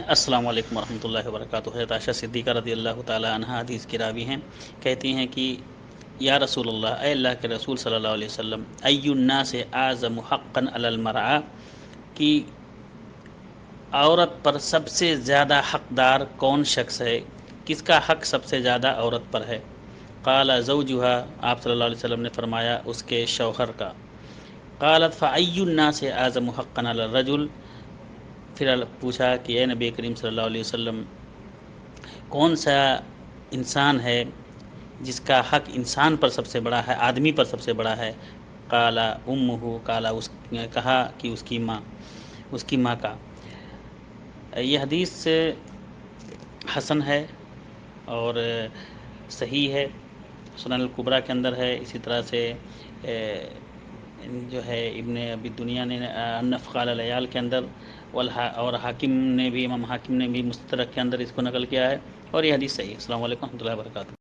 السلام علیکم ورحمۃ اللہ وبرکاتہ۔ حضرت عائشہ صدیقہ رضی اللہ تعالی عنہا حدیث کی راوی ہیں، کہتی ہیں کہ یا رسول اللہ، اے اللہ کے رسول صلی اللہ علیہ وسلم، ای الناس اعظم حقا علی المرأة، کہ عورت پر سب سے زیادہ حقدار کون شخص ہے، کس کا حق سب سے زیادہ عورت پر ہے؟ قال زوجها، آپ صلی اللہ علیہ وسلم نے فرمایا اس کے شوہر کا۔ قالت فای الناس اعظم حقا علی الرجل، پھر پوچھا کہ اے نبی کریم صلی اللہ علیہ وسلم، کون سا انسان ہے جس کا حق انسان پر سب سے بڑا ہے، آدمی پر سب سے بڑا ہے؟ قال امہ، کہا کہ اس کی ماں کا۔ یہ حدیث حسن ہے اور صحیح ہے، سنن الکبریٰ کے اندر ہے، اسی طرح سے جو ہے ابن ابی دنیا نے النفقہ علی العیال کے اندر، اور حاکم نے بھی، امام حاکم نے بھی مستدرک کے اندر اس کو نقل کیا ہے، اور یہ حدیث صحیح ہے۔ السلام علیکم ورحمۃ اللہ وبرکاتہ۔